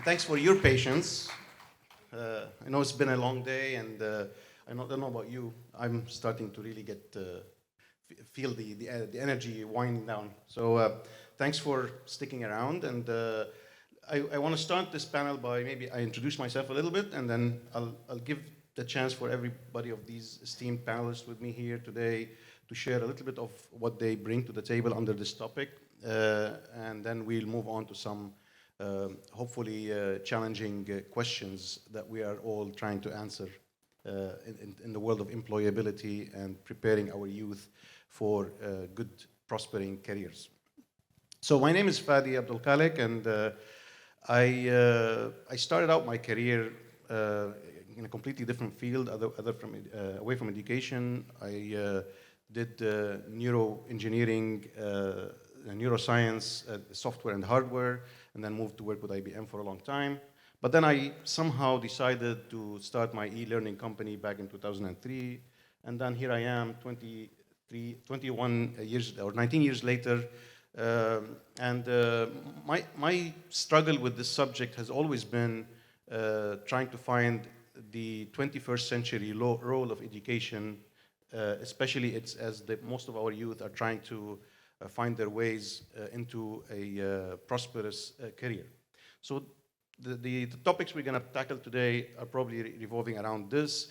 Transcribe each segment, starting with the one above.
thanks for your patience. I know it's been a long day, and don't know about you. I'm starting to really feel the energy winding down. So thanks for sticking around. And I want to start this panel by maybe I introduce myself a little bit, and then I'll give the chance for everybody of these esteemed panelists with me here today to share a little bit of what they bring to the table under this topic. And then we'll move on to some hopefully challenging questions that we are all trying to answer in the world of employability and preparing our youth for good, prospering careers. So my name is Fadi Abdul Khalik, and I started out my career in a completely different field, away from education. I did neuroengineering, neuroscience, software and hardware, and then moved to work with IBM for a long time. But then I somehow decided to start my e-learning company back in 2003. And then here I am 21 years or 19 years later. My struggle with this subject has always been trying to find the 21st century role of education, especially as most of our youth are trying to find their ways into a prosperous career. So the topics we're going to tackle today are probably revolving around this.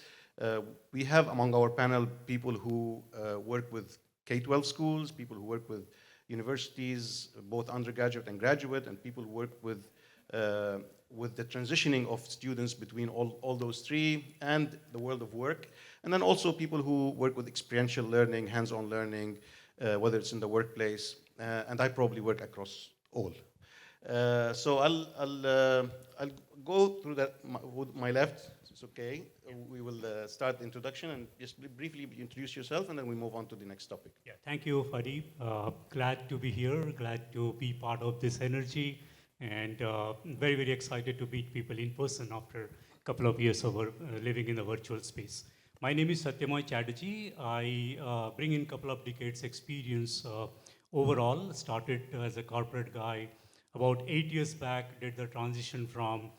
We have among our panel people who work with K-12 schools, people who work with universities, both undergraduate and graduate, and people who work with the transitioning of students between all those three and the world of work. And then also people who work with experiential learning, hands-on learning, whether it's in the workplace, and I probably work across all. So I'll go through that with my left. It's okay. We will start the introduction and just briefly introduce yourself, and then we move on to the next topic. Yeah, thank you, Fadi. Glad to be here. Glad to be part of this energy, and very, very excited to meet people in person after a couple of years of living in the virtual space. My name is Satyamoy Chatterjee. I bring in a couple of decades experience overall. Started as a corporate guy about 8 years back, did the transition from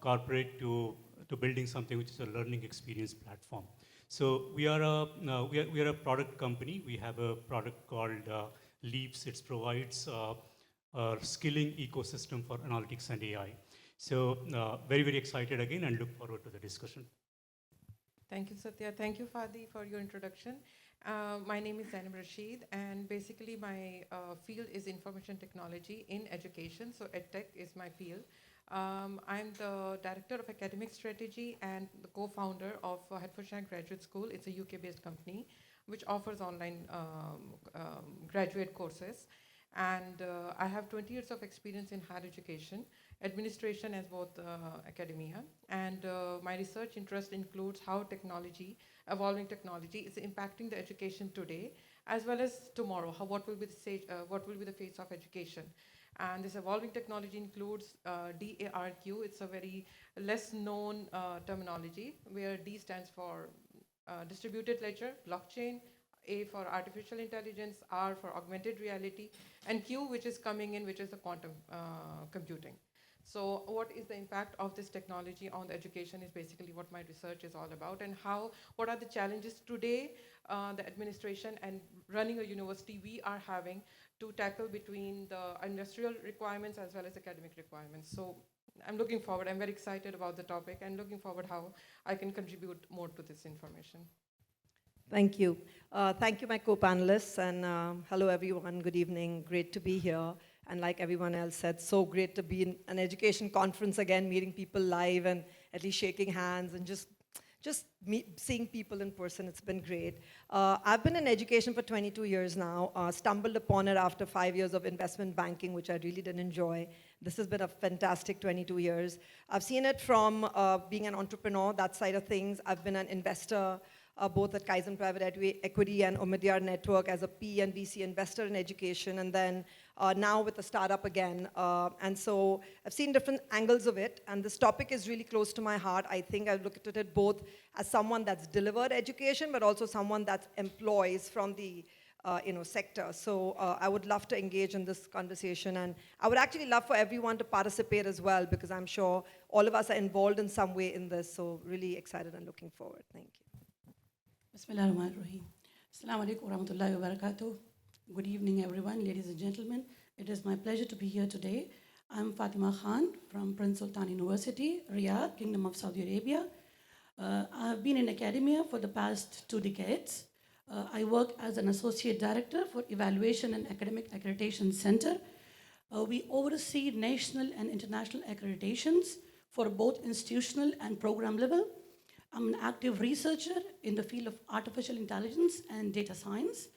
corporate to building something which is a learning experience platform. So we are a product company. We have a product called Leaps. It provides a skilling ecosystem for analytics and AI. So very, very excited again and look forward to the discussion. Thank you, Satya. Thank you, Fadi, for your introduction. My name is Zainab Rashid, and basically my field is information technology in education. So EdTech is my field. I'm the Director of Academic Strategy and the co-founder of Hertfordshire Graduate School. It's a UK-based company which offers online graduate courses. And I have 20 years of experience in higher education, administration as both academia. And my research interest includes how evolving technology is impacting the education today, as well as tomorrow, what will be the face of education. And this evolving technology includes DARQ. It's a very less known terminology, where D stands for distributed ledger, blockchain, A for artificial intelligence, R for augmented reality, and Q, which is coming in, which is the quantum computing. So what is the impact of this technology on the education is basically what my research is all about, and what are the challenges today the administration and running a university we are having to tackle between the industrial requirements as well as academic requirements. So I'm looking forward. I'm very excited about the topic and looking forward how I can contribute more to this information. Thank you. Thank you, my co-panelists, and hello, everyone. Good evening. Great to be here. And like everyone else said, so great to be in an education conference again, meeting people live and at least shaking hands and just seeing people in person. It's been great. I've been in education for 22 years now, stumbled upon it after 5 years of investment banking, which I really did enjoy. This has been a fantastic 22 years. I've seen it from being an entrepreneur, that side of things. I've been an investor, both at Kaizen Private Equity and Omidyar Network as a P and VC investor in education, and then now with a startup again. And so I've seen different angles of it, and this topic is really close to my heart. I think I've looked at it both as someone that's delivered education, but also someone that employs from the sector. So I would love to engage in this conversation, and I would actually love for everyone to participate as well, because I'm sure all of us are involved in some way in this. So really excited and looking forward. Thank you. Bismillahirrahmanirrahim. Assalamu alaikum wa rahmatullahi wa barakatuh. Good evening, everyone, ladies and gentlemen. It is my pleasure to be here today. I'm Fatima Khan from Prince Sultan University, Riyadh, Kingdom of Saudi Arabia. I've been in academia for the past 2 decades. I work as an associate director for Evaluation and Academic Accreditation Center. We oversee national and international accreditations for both institutional and program level. I'm an active researcher in the field of artificial intelligence and data science.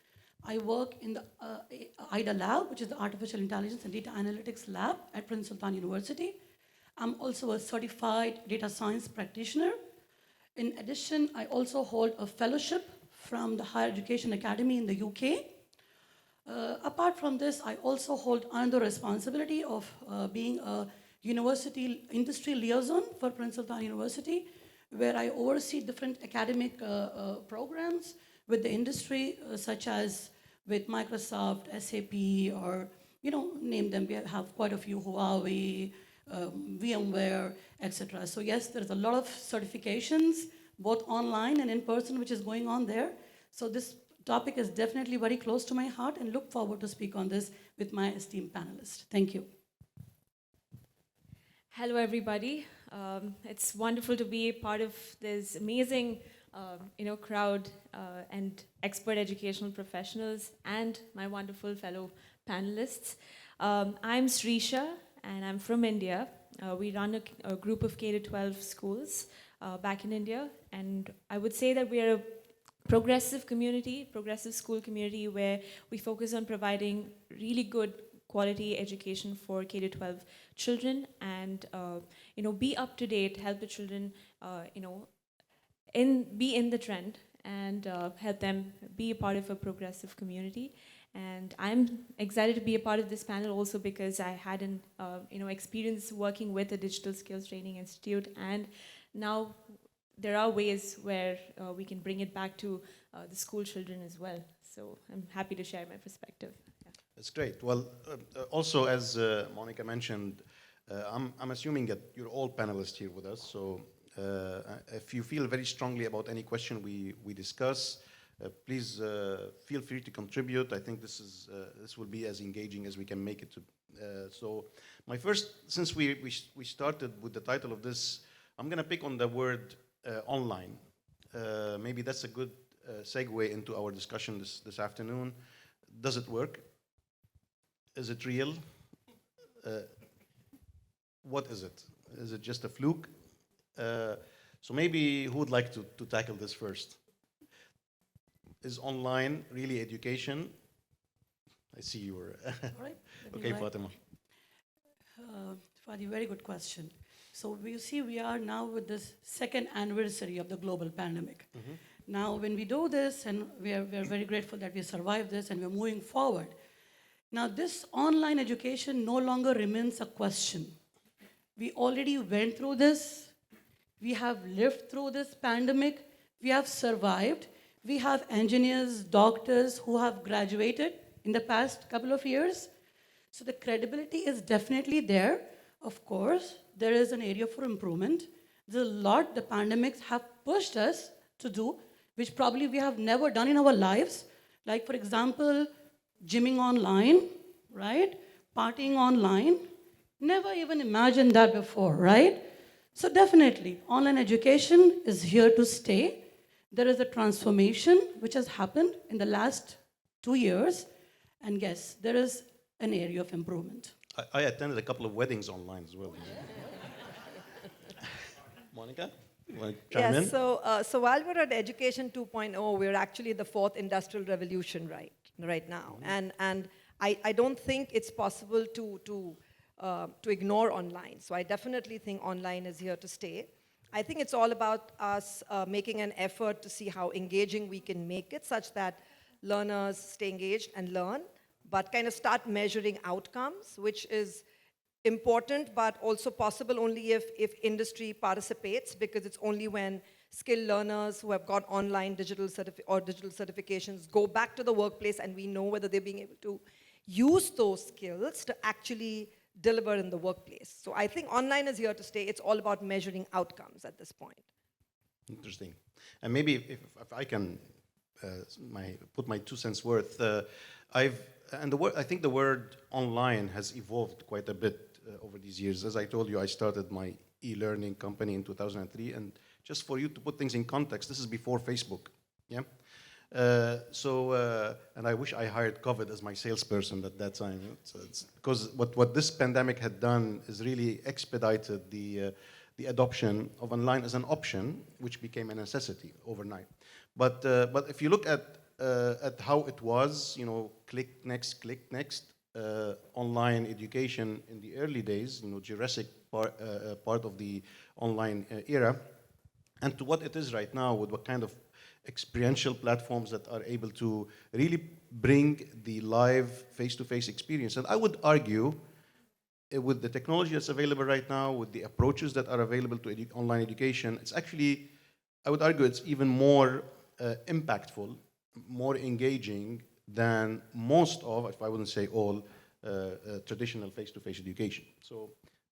I work in the IDA lab, which is the Artificial Intelligence and Data Analytics lab at Prince Sultan University. I'm also a certified data science practitioner. In addition, I also hold a fellowship from the Higher Education Academy in the UK. Apart from this, I also hold another responsibility of being a university industry liaison for Prince Sultan University, where I oversee different academic programs with the industry, such as with Microsoft, SAP, or name them. We have quite a few, Huawei, VMware, etc. So yes, there's a lot of certifications, both online and in person, which is going on there. So this topic is definitely very close to my heart, and look forward to speak on this with my esteemed panelists. Thank you. Hello, everybody. It's wonderful to be part of this amazing, crowd and expert educational professionals and my wonderful fellow panelists. I'm Srisha, and I'm from India. We run a group of K-12 schools back in India, and I would say that we are a progressive community, progressive school community, where we focus on providing really good quality education for K-12 children, and be up to date, help the children, be in the trend, and help them be a part of a progressive community. And I'm excited to be a part of this panel also because I had an experience working with a digital skills training institute, and now there are ways where we can bring it back to the school children as well. So I'm happy to share my perspective. Yeah. That's great. Well, also as Monica mentioned, I'm assuming that you're all panelists here with us. So if you feel very strongly about any question we discuss, please feel free to contribute. I think this will be as engaging as we can make it. So my first, since we started with the title of this, I'm going to pick on the word online. Maybe that's a good segue into our discussion this afternoon. Does it work? Is it real? What is it? Is it just a fluke? So maybe who would like to tackle this first? Is online really education? I see you were. All right. Okay, Fatima. Fadi, very good question. So we see we are now with this second anniversary of the global pandemic. Mm-hmm. Now, when we do this, and we are very grateful that we survived this and we're moving forward. Now, this online education no longer remains a question. We already went through this. We have lived through this pandemic. We have survived. We have engineers, doctors who have graduated in the past couple of years. So the credibility is definitely there. Of course, there is an area for improvement. There's a lot the pandemics have pushed us to do, which probably we have never done in our lives. Like, for example, gymming online, right? Partying online. Never even imagined that before, right? So definitely, online education is here to stay. There is a transformation which has happened in the last 2 years. And yes, there is an area of improvement. I attended a couple of weddings online as well. Monica, you want to chime in? Yes, so while we're at Education 2.0, we're actually the fourth industrial revolution right now. Mm-hmm. And I don't think it's possible to ignore online. So I definitely think online is here to stay. I think it's all about us making an effort to see how engaging we can make it, such that learners stay engaged and learn, but kind of start measuring outcomes, which is important, but also possible only if industry participates, because it's only when skilled learners who have got online digital certifications go back to the workplace, and we know whether they're being able to use those skills to actually deliver in the workplace. So I think online is here to stay. It's all about measuring outcomes at this point. Interesting. And maybe if I can put my 2 cents worth, I think the word online has evolved quite a bit over these years. As I told you, I started my e-learning company in 2003, and just for you to put things in context, this is before Facebook, yeah? And I wish I hired COVID as my salesperson at that time. It's because what this pandemic had done is really expedited the adoption of online as an option, which became a necessity overnight. But if you look at how it was, click next, online education in the early days, Jurassic part of the online era, and to what it is right now, with what kind of experiential platforms that are able to really bring the live face-to-face experience. And I would argue, with the technology that's available right now, with the approaches that are available to online education, it's actually, I would argue, it's even more impactful, more engaging than most of, if I wouldn't say all, traditional face-to-face education. So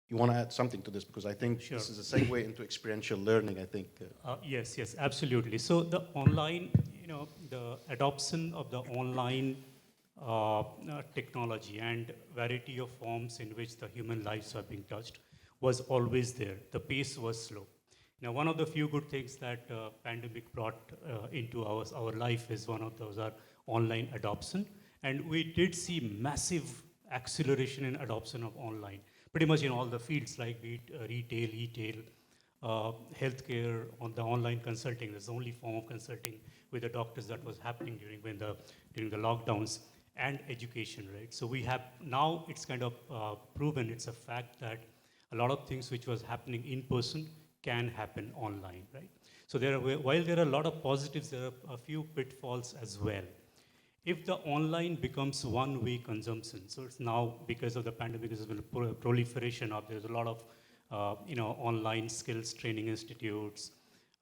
you want to add something to this, because I think Sure. this is a segue into experiential learning, I think. Yes, absolutely. So the online, the adoption of the online technology and variety of forms in which the human lives are being touched was always there. The pace was slow. Now, one of the few good things that pandemic brought into our life is one of those are online adoption. And we did see massive acceleration in adoption of online, pretty much in all the fields, like be it retail, e-tail, healthcare, on the online consulting. There's the only form of consulting with the doctors that was happening during the lockdowns, and education, right? So we have, now it's kind of proven, it's a fact that a lot of things which was happening in person can happen online, right? So while there are a lot of positives, there are a few pitfalls as well. If the online becomes one-way consumption, so it's now, because of the pandemic, there's been a proliferation of, there's a lot of online skills training institutes,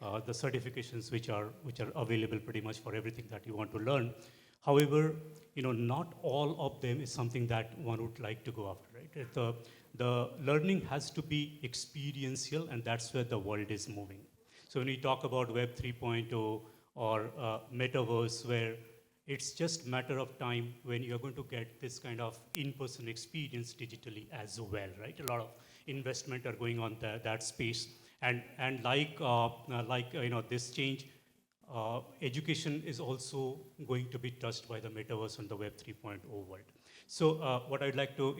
the certifications which are available pretty much for everything that you want to learn. However, not all of them is something that one would like to go after, right? The learning has to be experiential, and that's where the world is moving. So when we talk about Web 3.0 or metaverse, where it's just a matter of time when you're going to get this kind of in-person experience digitally as well, right? A lot of investment are going on that space, and like this change, education is also going to be touched by the metaverse and the Web 3.0 world. So what I'd like to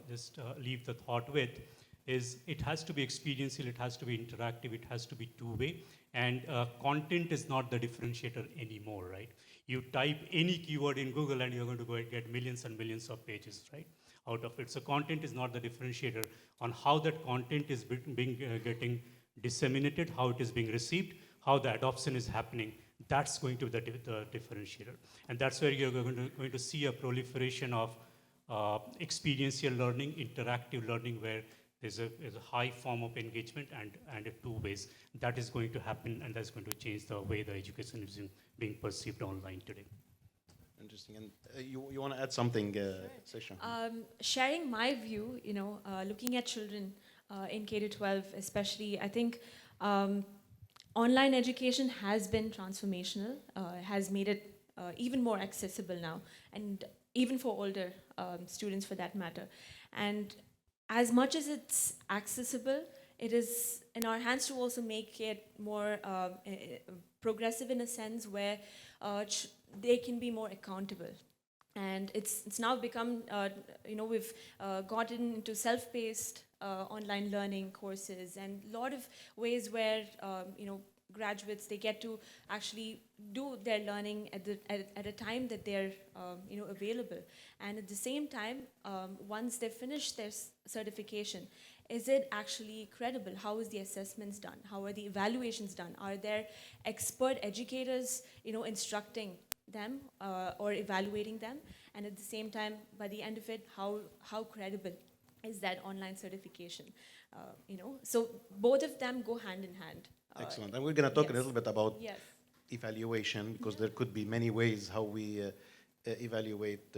just leave the thought with is, it has to be experiential, it has to be interactive, it has to be two-way, and content is not the differentiator anymore, right? You type any keyword in Google and you're going to go and get millions and millions of pages, right, out of it. So content is not the differentiator. On how that content is getting disseminated, how it is being received, how the adoption is happening, that's going to be the differentiator. And that's where you're going to see a proliferation of experiential learning, interactive learning, where there's a high form of engagement and two ways. That is going to happen, and that's going to change the way the education is being perceived online today. Interesting. And you want to add something, Sesha? Sharing my view, looking at children in K-12 especially, I think online education has been transformational, has made it even more accessible now, and even for older students for that matter. And as much as it's accessible, it is in our hands to also make it more progressive, in a sense where they can be more accountable. And it's now become, we've gotten into self-paced online learning courses, and a lot of ways where, graduates, they get to actually do their learning at a time that they're, available. And at the same time, once they finish their certification, is it actually credible? How is the assessments done? How are the evaluations done? Are there expert educators, instructing them or evaluating them? And at the same time, by the end of it, how credible is that online certification? So both of them go hand in hand. Excellent. And we're going to talk a yes. little bit about Yes. evaluation, because there could be many ways how we evaluate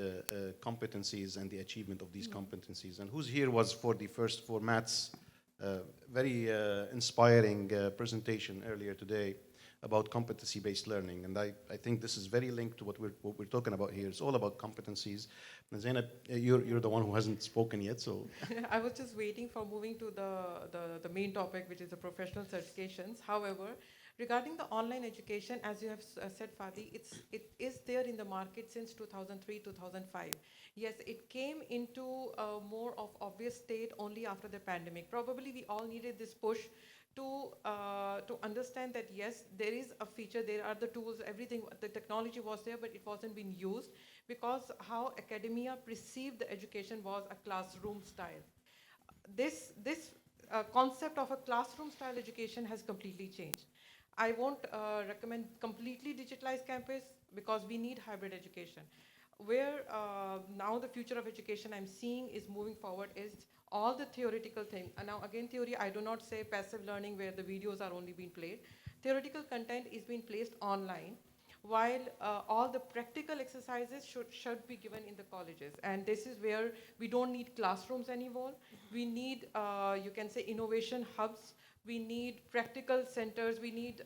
competencies and the achievement of these competencies. And who's here was for Matt's very inspiring presentation earlier today about competency-based learning. And I think this is very linked to what we're talking about here. It's all about competencies. And Zainab, you're the one who hasn't spoken yet, so. I was just waiting for moving to the main topic, which is the professional certifications. However, regarding the online education, as you have said, Fadi, it is there in the market since 2003, 2005. Yes, it came into a more of obvious state only after the pandemic. Probably we all needed this push to understand that yes, there is a feature, there are the tools, everything, the technology was there, but it wasn't being used because how academia perceived the education was a classroom style. This concept of a classroom style education has completely changed. I won't recommend completely digitalized campus because we need hybrid education. Where now the future of education I'm seeing is moving forward is all the theoretical thing. And now again, theory, I do not say passive learning where the videos are only being played. Theoretical content is being placed online, while all the practical exercises should be given in the colleges. And this is where we don't need classrooms anymore. We need, you can say, innovation hubs. We need practical centers. We need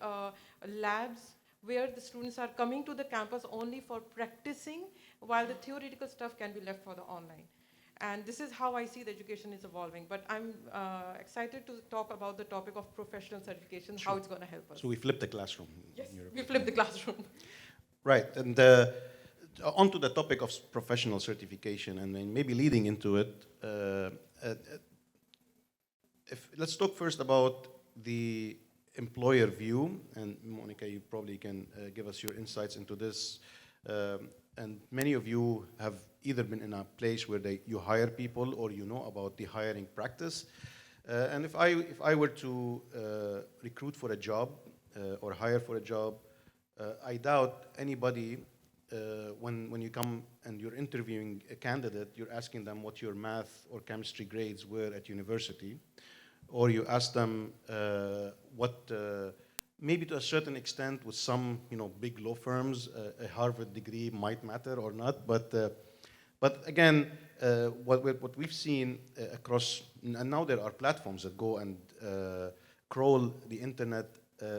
labs where the students are coming to the campus only for practicing, while the theoretical stuff can be left for the online. And this is how I see the education is evolving. But I'm excited to talk about the topic of professional certification, how it's going to help us. So we flipped the classroom. Yes, we flipped the classroom. Right, and onto the topic of professional certification, and then maybe leading into it, let's talk first about the employer view, and Monica, you probably can give us your insights into this. And many of you have either been in a place where you hire people, or you know about the hiring practice. And if I were to recruit for a job or hire for a job, I doubt anybody, when you come and you're interviewing a candidate, you're asking them what your math or chemistry grades were at university, or you ask them what, maybe to a certain extent with some big law firms, a Harvard degree might matter or not, but again, what we've seen across, and now there are platforms that go and crawl the internet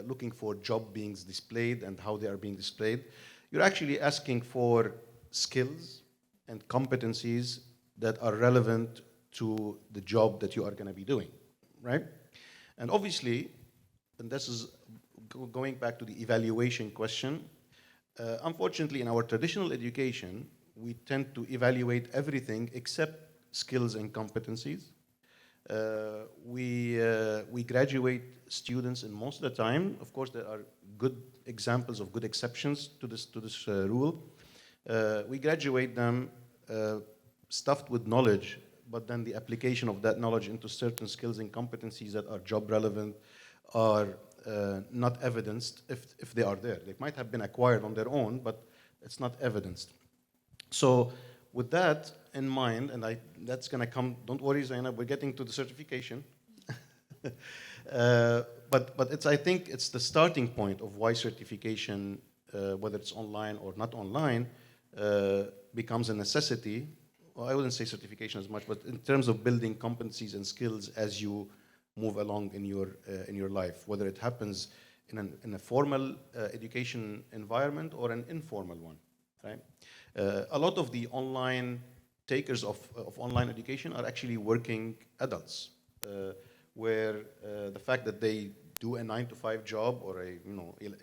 looking for job being displayed and how they are being displayed. You're actually asking for skills and competencies that are relevant to the job that you are going to be doing, right? And obviously, and this is going back to the evaluation question, unfortunately in our traditional education, we tend to evaluate everything except skills and competencies. We graduate students, and most of the time, of course, there are good examples of good exceptions to this rule. We graduate them stuffed with knowledge, but then the application of that knowledge into certain skills and competencies that are job relevant are not evidenced if they are there. They might have been acquired on their own, but it's not evidenced. So with that in mind, and that's going to come, don't worry, Zainab, we're getting to the certification. But I think it's the starting point of why certification, whether it's online or not online, becomes a necessity. Well, I wouldn't say certification as much, but in terms of building competencies and skills as you move along in your life, whether it happens in a formal education environment or an informal one, right? A lot of the online takers of online education are actually working adults, where the fact that they do a 9-to-5 job or a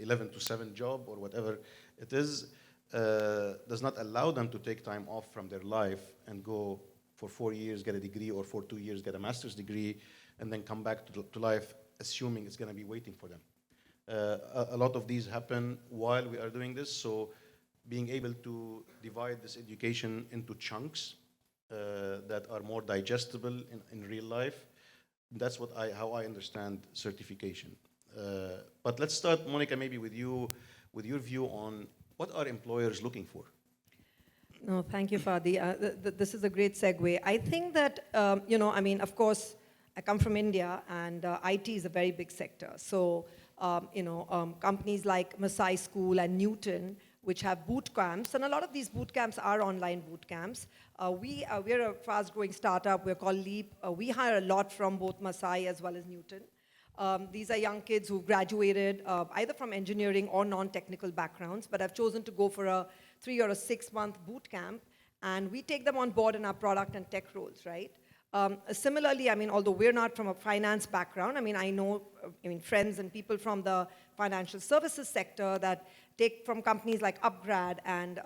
11-to-7 job or whatever it is does not allow them to take time off from their life and go for 4 years, get a degree, or for 2 years, get a master's degree, and then come back to life assuming it's going to be waiting for them. A lot of these happen while we are doing this, so being able to divide this education into chunks that are more digestible in real life, that's how I understand certification. But let's start, Monica, maybe with you, with your view on what are employers looking for? No, thank you, Fadi. This is a great segue. I think that, of course, I come from India, and IT is a very big sector. So companies like Masai School and Newton, which have boot camps, and a lot of these boot camps are online boot camps. We're a fast-growing startup. We're called Leap. We hire a lot from both Masai as well as Newton. These are young kids who graduated either from engineering or non-technical backgrounds, but have chosen to go for a 3 or a 6-month boot camp, and we take them on board in our product and tech roles, right? Similarly, although we're not from a finance background, I know friends and people from the financial services sector that take from companies like Upgrad and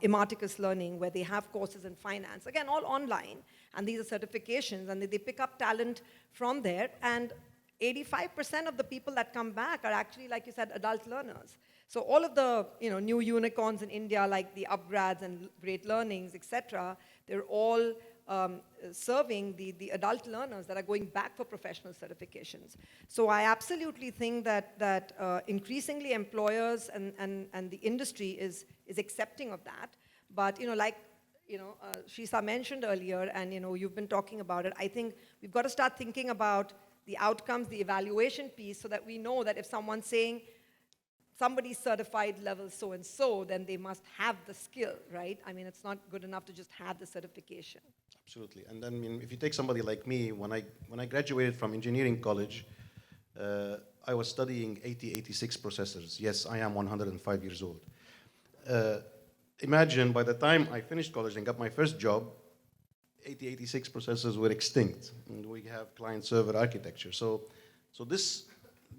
Imarticus Learning, where they have courses in finance, again, all online, and these are certifications, and they pick up talent from there, and 85% of the people that come back are actually, like you said, adult learners. So all of the new unicorns in India, like the Upgrads and Great Learnings, etc., they're all serving the adult learners that are going back for professional certifications. So I absolutely think that increasingly employers and the industry is accepting of that. But Shisa mentioned earlier, and you've been talking about it, I think we've got to start thinking about the outcomes, the evaluation piece, so that we know that if someone's saying somebody's certified level so-and-so, then they must have the skill, right? It's not good enough to just have the certification. Absolutely. And then if you take somebody like me, when I graduated from engineering college, I was studying 8086 processors. Yes, I am 105 years old. Imagine by the time I finished college and got my first job, 8086 processors were extinct, and we have client-server architecture. So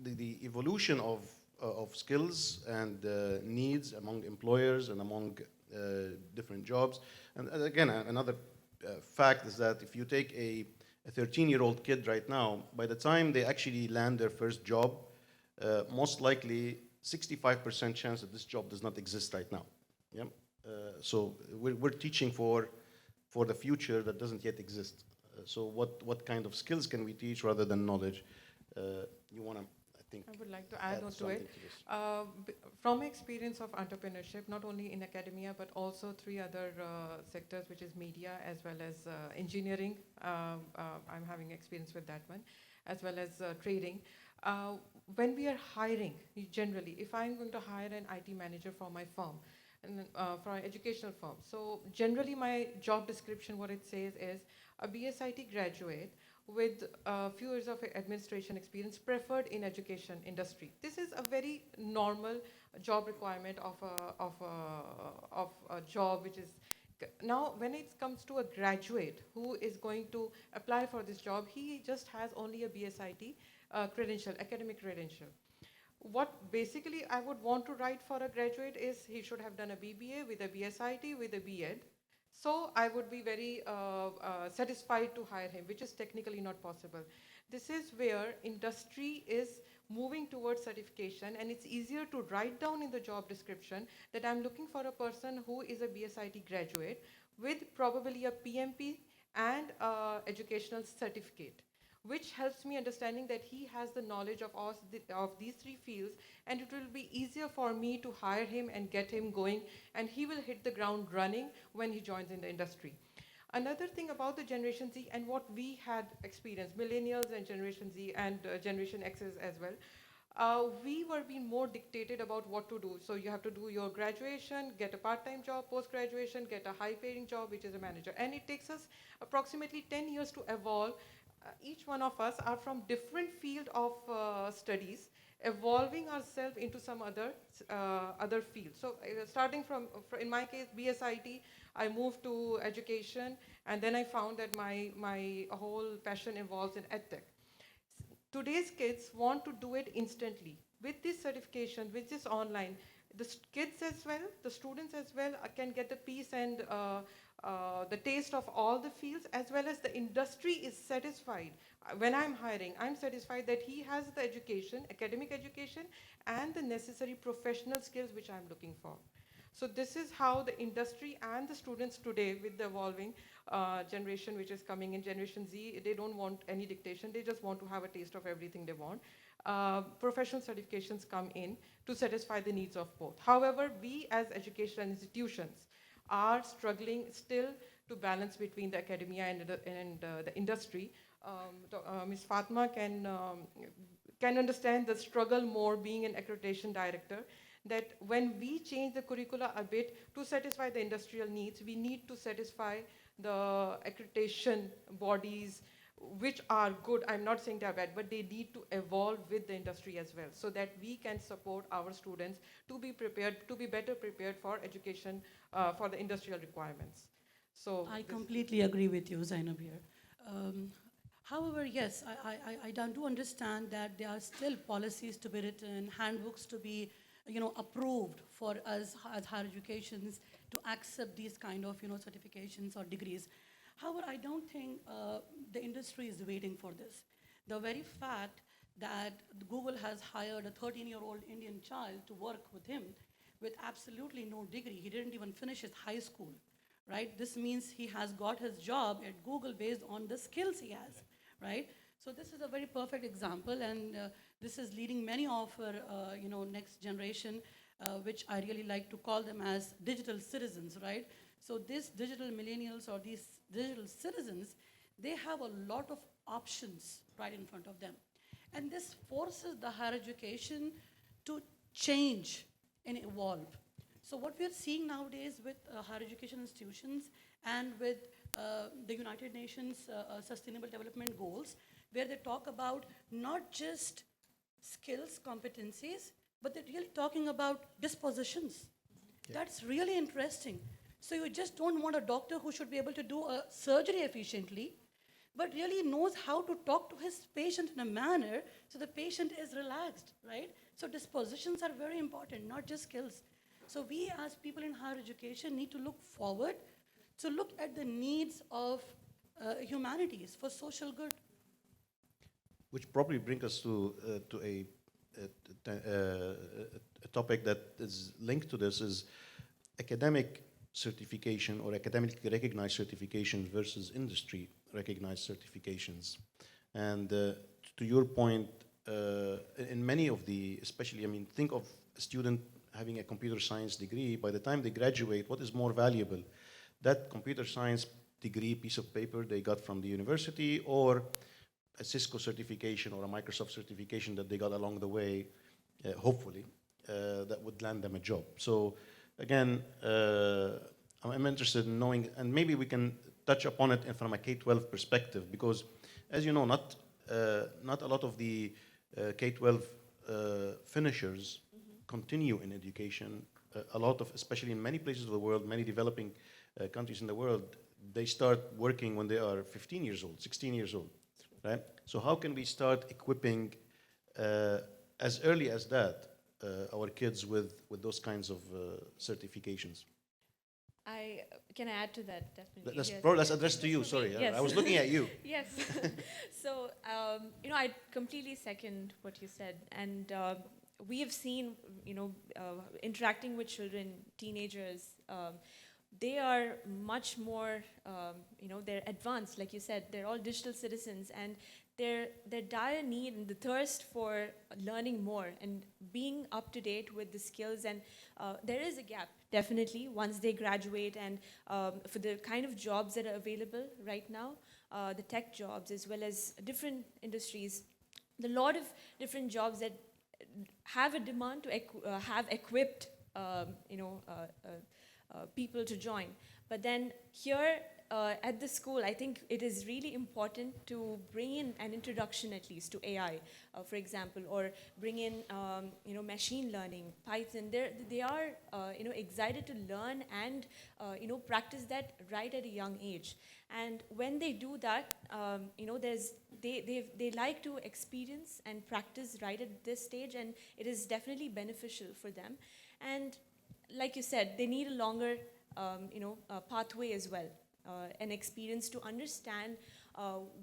the evolution of skills and needs among employers and among different jobs. And again, another fact is that if you take a 13-year-old kid right now, by the time they actually land their first job, most likely 65% chance that this job does not exist right now. Yeah? So we're teaching for the future that doesn't yet exist. So what kind of skills can we teach rather than knowledge? You want to, I think, I would like to add on to it. From experience of entrepreneurship, not only in academia, but also 3 other sectors, which is media as well as engineering. I'm having experience with that one, as well as trading. When we are hiring, generally, if I'm going to hire an IT manager for my firm, and for an educational firm, so generally my job description, what it says is a BSIT graduate with a few years of administration experience preferred in education industry. This is a very normal job requirement of a job which is. Now, when it comes to a graduate who is going to apply for this job, he just has only a BSIT credential, academic credential. What basically I would want to write for a graduate is he should have done a BBA with a BSIT with a B.Ed. So I would be very satisfied to hire him, which is technically not possible. This is where industry is moving towards certification, and it's easier to write down in the job description that I'm looking for a person who is a BSIT graduate with probably a PMP and educational certificate, which helps me understanding that he has the knowledge of these 3 fields, and it will be easier for me to hire him and get him going, and he will hit the ground running when he joins in the industry. Another thing about the Generation Z and what we had experienced, millennials and Generation Z and Generation X's as well, we were being more dictated about what to do. So you have to do your graduation, get a part-time job, post-graduation, get a high-paying job, which is a manager. And it takes us approximately 10 years to evolve. Each one of us are from different field of studies, evolving ourselves into some other field. So starting from, in my case, BSIT, I moved to education, and then I found that my whole passion involves in EdTech. Today's kids want to do it instantly. With this certification, with this online, the kids as well, the students as well can get the piece and the taste of all the fields, as well as the industry is satisfied. When I'm hiring, I'm satisfied that he has the education, academic education, and the necessary professional skills which I'm looking for. So this is how the industry and the students today, with the evolving generation which is coming in, Generation Z, they don't want any dictation. They just want to have a taste of everything they want. Professional certifications come in to satisfy the needs of both. However, we as educational institutions are struggling still to balance between the academia and the industry. Ms. Fatma can can understand the struggle more being an accreditation director, that when we change the curricula a bit to satisfy the industrial needs, we need to satisfy the accreditation bodies, which are good. I'm not saying they're bad, but they need to evolve with the industry as well, so that we can support our students to be prepared, to be better prepared for education, for the industrial requirements. So I completely agree with you, Zainab here. However, yes, I do understand that there are still policies to be written, handbooks to be, approved for us as higher educations to accept these kind of, certifications or degrees. However, I don't think the industry is waiting for this. The very fact that Google has hired a 13-year-old Indian child to work with him with absolutely no degree, he didn't even finish his high school, right? This means he has got his job at Google based on the skills he has, right? So this is a very perfect example, and this is leading many of our, next generation, which I really like to call them as digital citizens, right? So these digital millennials or these digital citizens, they have a lot of options right in front of them. And this forces the higher education to change and evolve. So what we are seeing nowadays with higher education institutions and with the United Nations Sustainable Development Goals, where they talk about not just skills, competencies, but they're really talking about dispositions. Yeah. That's really interesting. So you just don't want a doctor who should be able to do a surgery efficiently, but really knows how to talk to his patient in a manner so the patient is relaxed, right? So dispositions are very important, not just skills. So we as people in higher education need to look forward, to look at the needs of humanities for social good. Which probably brings us to a topic that is linked to this, is academic certification or academically recognized certification versus industry recognized certifications. And to your point, in many of the, especially, think of a student having a computer science degree. By the time they graduate, what is more valuable? That computer science degree, piece of paper they got from the university, or a Cisco certification or a Microsoft certification that they got along the way, hopefully, that would land them a job. So again, I'm interested in knowing, and maybe we can touch upon it from a K-12 perspective, because as you know, not a lot of the K-12 finishers continue in education. A lot of, especially in many places of the world, many developing countries in the world, they start working when they are 15 years old, 16 years old, right? So how can we start equipping as early as that our kids with those kinds of certifications? Can I add to that? Definitely. Let's address to you. Sorry, Yes. I was looking at you. Yes. So, I completely second what you said. And we have seen, interacting with children, teenagers, they are much more, they're advanced, like you said. They're all digital citizens, and their dire need and the thirst for learning more and being up to date with the skills. And there is a gap, definitely, once they graduate, and for the kind of jobs that are available right now, the tech jobs as well as different industries, a lot of different jobs that have a demand to have equipped, people to join. But then here at the school, I think it is really important to bring in an introduction at least to AI, for example, or bring in machine learning, Python. They are excited to learn and practice that right at a young age. And when they do that, they like to experience and practice right at this stage, and it is definitely beneficial for them. And like you said, they need a longer pathway as well, an experience to understand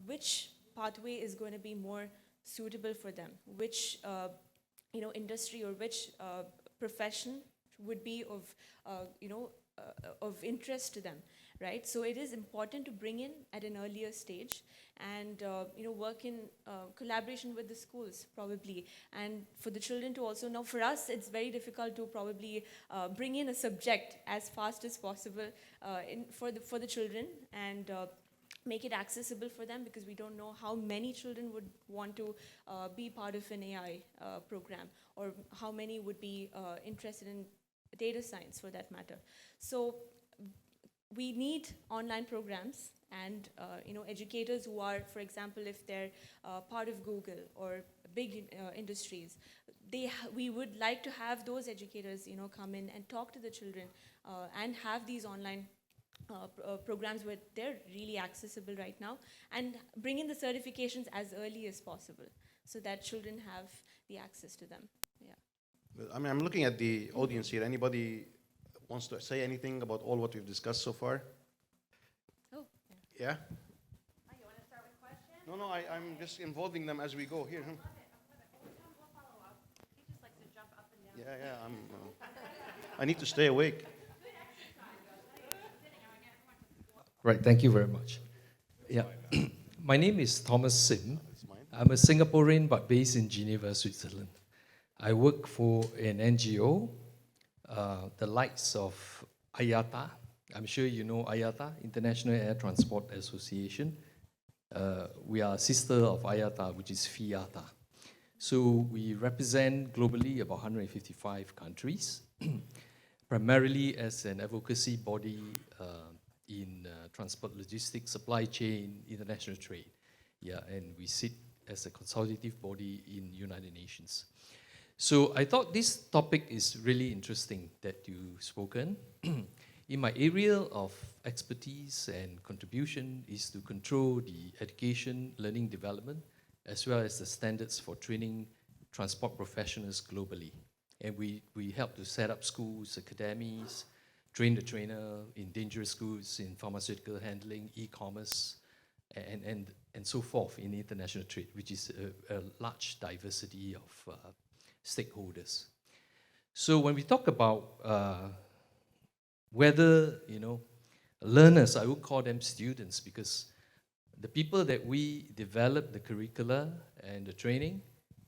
which pathway is going to be more suitable for them, which industry or which profession would be of interest to them, right? So it is important to bring in at an earlier stage and work in collaboration with the schools, probably, and for the children to also know. For us, it's very difficult to probably bring in a subject as fast as possible for the children, and make it accessible for them, because we don't know how many children would want to be part of an AI program, or how many would be interested in data science for that matter. So we need online programs, and educators who are, for example, if they're part of Google or big industries, we would like to have those educators come in and talk to the children and have these online programs where they're really accessible right now, and bring in the certifications as early as possible so that children have the access to them. Yeah. Well, I mean, I'm looking at the audience here. Anybody wants to say anything about all what we've discussed so far? Oh, yeah. Yeah? You want to start with questions? No, I'm just involving them as we go here. Huh? We'll follow up. He just likes to jump up and down. Yeah, I need to stay awake. Right, thank you very much. Yeah, my name is Thomas Sim. It's mine. I'm a Singaporean but based in Geneva, Switzerland. I work for an NGO, the likes of IATA. I'm sure you know IATA, International Air Transport Association. We are a sister of IATA, which is FIATA. So we represent globally about 155 countries, primarily as an advocacy body in transport logistics, supply chain, international trade. Yeah, and we sit as a consultative body in United Nations. So I thought this topic is really interesting that you've spoken. In my area of expertise and contribution is to control the education, learning development, as well as the standards for training transport professionals globally. And we help to set up schools, academies, train the trainer in dangerous goods, in pharmaceutical handling, e-commerce, and so forth in international trade, which is a large diversity of stakeholders. So when we talk about whether, learners, I would call them students, because the people that we develop the curricula and the training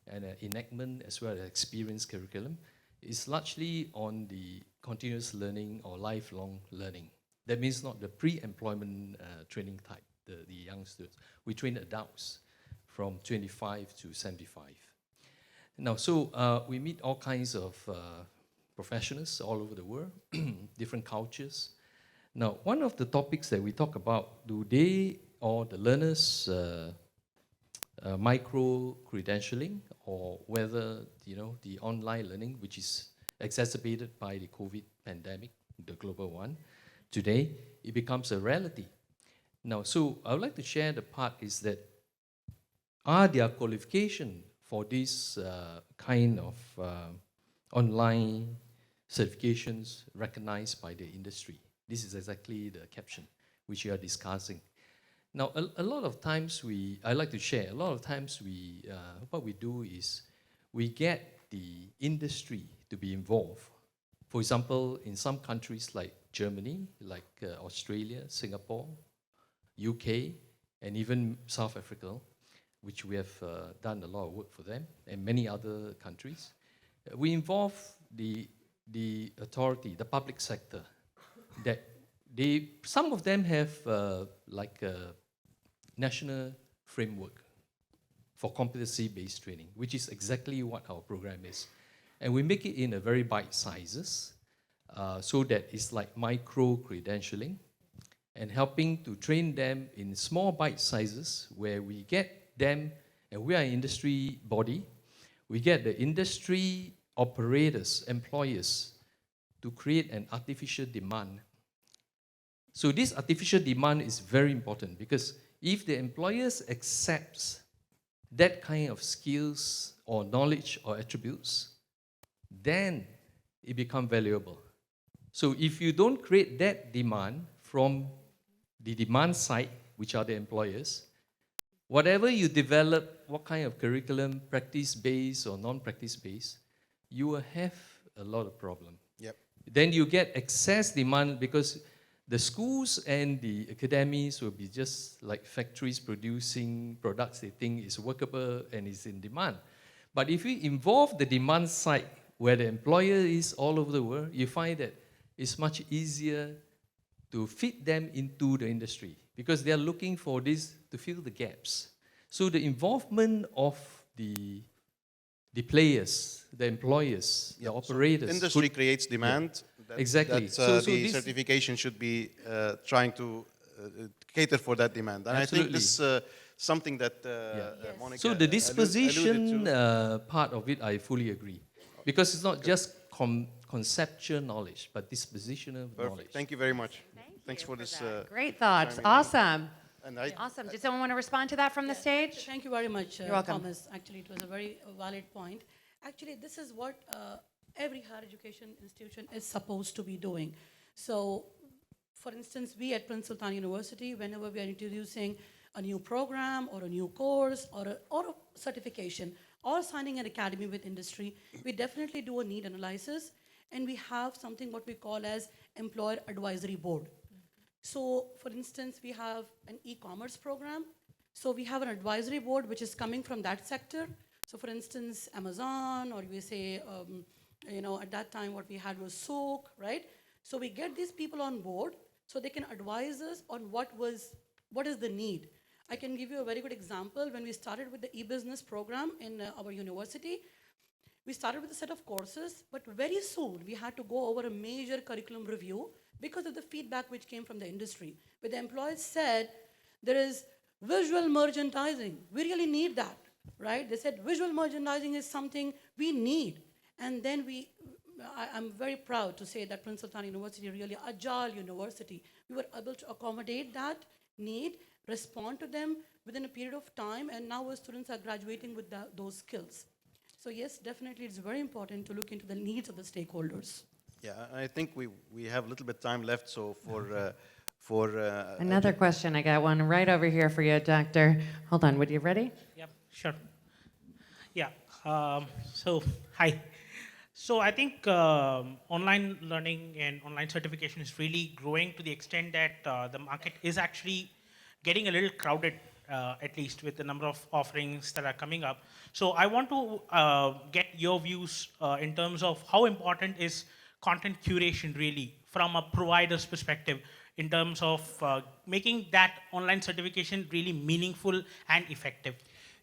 and enactment as well as experience curriculum is largely on the continuous learning or lifelong learning. That means not the pre-employment training type, the young students. We train adults from 25 to 75. Now, so we meet all kinds of professionals all over the world, different cultures. Now, one of the topics that we talk about, do they or the learners micro-credentialing, or whether, the online learning, which is exacerbated by the COVID pandemic, the global one, today, it becomes a reality. Now, so I would like to share the part is that, are there qualifications for this kind of online certifications recognized by the industry? This is exactly the caption which we are discussing. Now, a lot of times I like to share, a lot of times what we do is we get the industry to be involved. For example, in some countries like Germany, like Australia, Singapore, UK, and even South Africa, which we have done a lot of work for them, and many other countries, we involve the authority, the public sector, that some of them have like a national framework for competency-based training, which is exactly what our program is. And we make it in a very bite sizes, so that it's like micro-credentialing, and helping to train them in small bite sizes where we get them, and we are an industry body, we get the industry operators, employers, to create an artificial demand. So this artificial demand is very important, because if the employers accepts that kind of skills or knowledge or attributes, then it becomes valuable. So if you don't create that demand from the demand side, which are the employers, whatever you develop, what kind of curriculum, practice-based or non-practice-based, you will have a lot of problem. Yep. Then you get excess demand, because the schools and the academies will be just like factories producing products they think is workable and is in demand. But if you involve the demand side, where the employer is all over the world, you find that it's much easier to fit them into the industry, because they are looking for this to fill the gaps. So the involvement of the players, the employers, the operators. Industry creates demand. Exactly. So So the this- certification should be trying to cater for that demand. And Absolutely. I think this something that Yes. Monica So the alluded disposition to. part of it, I fully agree. Because it's not just conceptual knowledge, but dispositional knowledge. Perfect. Thank you very much. Thank Thanks you for this. that. Great thoughts. chiming in. Awesome. And I, Awesome. Did someone want to respond to that from the stage? Thank you very much, You're welcome. Thomas. Actually, it was a very valid point. Actually, this is what every higher education institution is supposed to be doing. So, for instance, we at Prince Sultan University, whenever we are introducing a new program or a new course or a certification or signing an academy with industry, we definitely do a need analysis, and we have something what we call as employer advisory board. So, for instance, we have an e-commerce program. So we have an advisory board which is coming from that sector. So, for instance, Amazon, or we say, at that time what we had was Souk, right? So we get these people on board so they can advise us on what is the need. I can give you a very good example. When we started with the e-business program in our university, we started with a set of courses, but very soon we had to go over a major curriculum review because of the feedback which came from the industry, where the employees said, there is visual merchandising. We really need that, right? They said visual merchandising is something we need. And then I'm very proud to say that Prince Sultan University, really agile university, we were able to accommodate that need, respond to them within a period of time, and now our students are graduating with those skills. So yes, definitely it's very important to look into the needs of the stakeholders. yeah, I think we have a little bit time left, so for Another question. I got one right over here for you, Doctor. Hold on. Would you ready? Yep, sure. Yeah. So, hi. So I think online learning and online certification is really growing to the extent that the market is actually getting a little crowded, at least with the number of offerings that are coming up. So I want to get your views in terms of how important is content curation really from a provider's perspective in terms of making that online certification really meaningful and effective.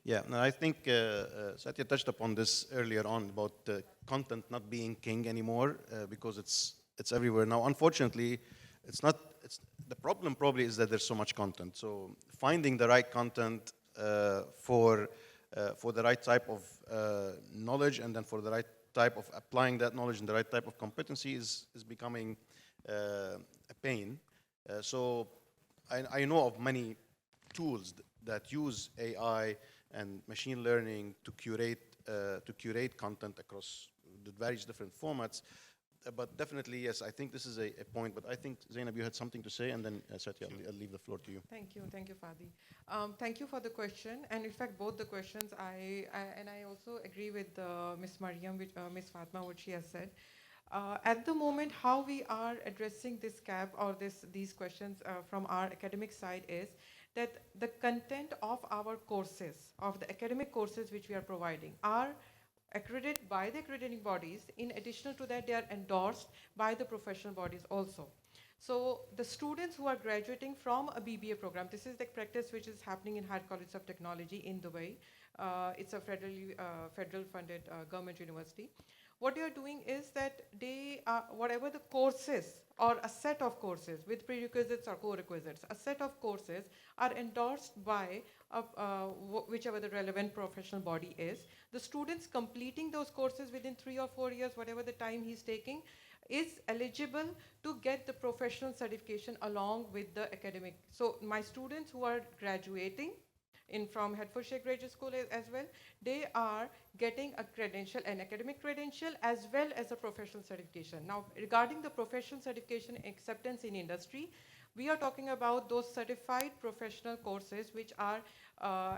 Yeah, no, I think Satya touched upon this earlier on about content not being king anymore because it's everywhere now. Unfortunately, it's not. The problem probably is that there's so much content. So finding the right content for the right type of knowledge, and then for the right type of applying that knowledge and the right type of competency is becoming a pain. So I know of many tools that use AI and machine learning to curate content across the various different formats. But definitely, yes, I think this is a point. But I think, Zainab, you had something to say, and then Satya, I'll leave the floor to you. Thank you, Fadi. Thank you for the question, and in fact, both the questions, I also agree with Ms. Mariam, Ms. Fatma, what she has said. At the moment, how we are addressing this gap or these questions from our academic side is that the content of our courses, of the academic courses which we are providing, are accredited by the accrediting bodies. In addition to that, they are endorsed by the professional bodies also. So the students who are graduating from a BBA program, this is the practice which is happening in Higher College of Technology in Dubai. It's a federal funded government university. What they are doing is that they, whatever the courses or a set of courses with prerequisites or co-requisites, a set of courses are endorsed by whichever the relevant professional body is. The students completing those courses within 3 or 4 years, whatever the time he's taking, is eligible to get the professional certification along with the academic. So my students who are graduating from Hertfordshire Graduate School as well, they are getting a credential, an academic credential, as well as a professional certification. Now, regarding the professional certification acceptance in industry, we are talking about those certified professional courses which are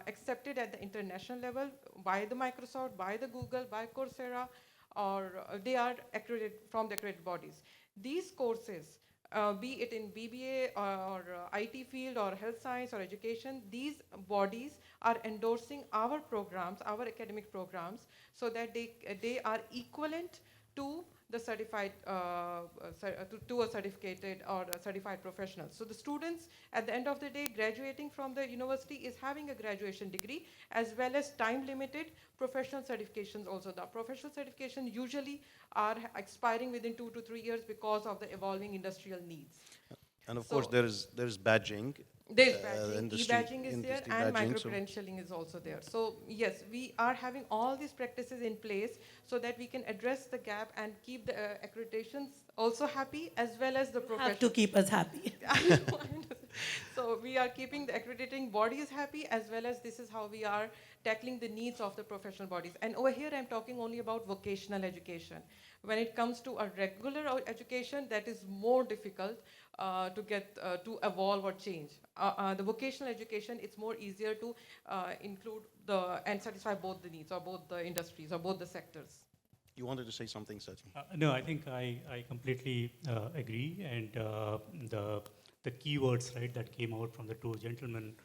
accepted at the international level by the Microsoft, by the Google, by Coursera, or they are accredited from the accredited bodies. These courses, be it in BBA or IT field or health science or education, these bodies are endorsing our programs, our academic programs, so that they are equivalent to the certified, to a certificated or a certified professional. So the students, at the end of the day, graduating from the university is having a graduation degree as well as time-limited professional certifications also. The professional certifications usually are expiring within 2 to 3 years because of the evolving industrial needs. And of So- course, there's badging. There's badging, industry- e-badging is there, industry and badging, so- micro-credentialing is also there. So yes, we are having all these practices in place so that we can address the gap and keep the accreditations also happy as well as the Have profession. to keep us happy. I know, I understand. So we are keeping the accrediting bodies happy as well as this is how we are tackling the needs of the professional bodies. And over here, I'm talking only about vocational education. When it comes to a regular education, that is more difficult to get to evolve or change. The vocational education, it's more easier to include and satisfy both the needs or both the industries or both the sectors. You wanted to say something, Sutton? No, I think I completely agree. And the keywords, right, that came out from the two gentlemen,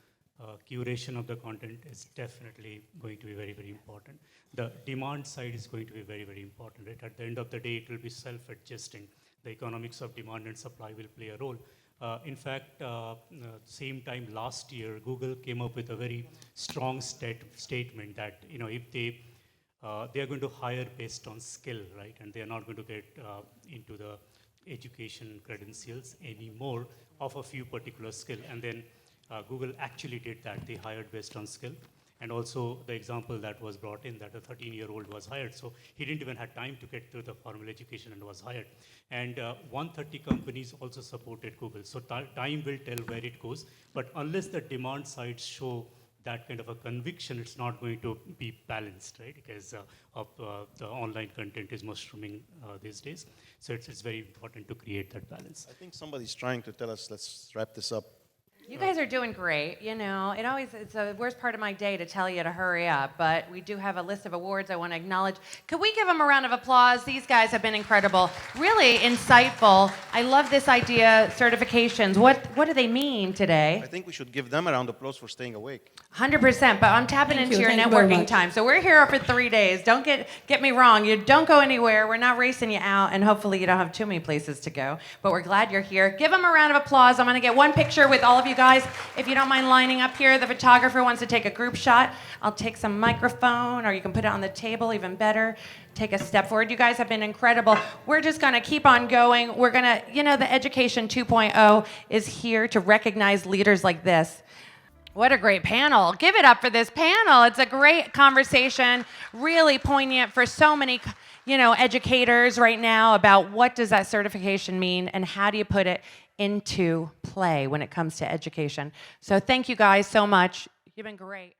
curation of the content is definitely going to be very, very important. The demand side is going to be very, very important, right? At the end of the day, it will be self-adjusting. The economics of demand and supply will play a role. In fact, same time last year, Google came up with a very strong statement that, you know, if they are going to hire based on skill, right? And they are not going to get into the education credentials anymore of a few particular skill. And then Google actually did that. They hired based on skill. And also the example that was brought in that a 13-year-old was hired. So he didn't even have time to get through the formal education and was hired. And 130 companies also supported Google. So time will tell where it goes. But unless the demand sides show that kind of a conviction, it's not going to be balanced, right? Because the online content is mushrooming these days. So it's very important to create that balance. I think somebody's trying to tell us, let's wrap this up. You guys are doing great. You know, it's the worst part of my day to tell you to hurry up, but we do have a list of awards I want to acknowledge. Could we give them a round of applause? These guys have been incredible, really insightful. I love this idea, certifications. What do they mean today? I think we should give them a round of applause for staying awake. 100%, but I'm tapping Thank into you. your Thank you very networking much. time. So we're here for 3 days. Don't get me wrong. You don't go anywhere. We're not racing you out, and hopefully you don't have too many places to go. But we're glad you're here. Give them a round of applause. I'm going to get one picture with all of you guys. If you don't mind lining up here, the photographer wants to take a group shot. I'll take some microphone, or you can put it on the table, even better. Take a step forward. You guys have been incredible. We're just going to keep on going. We're going to, the Education 2.0 is here to recognize leaders like this. What a great panel. Give it up for this panel. It's a great conversation, really poignant for so many, educators right now about what does that certification mean and how do you put it into play when it comes to education. So thank you guys so much. You've been great.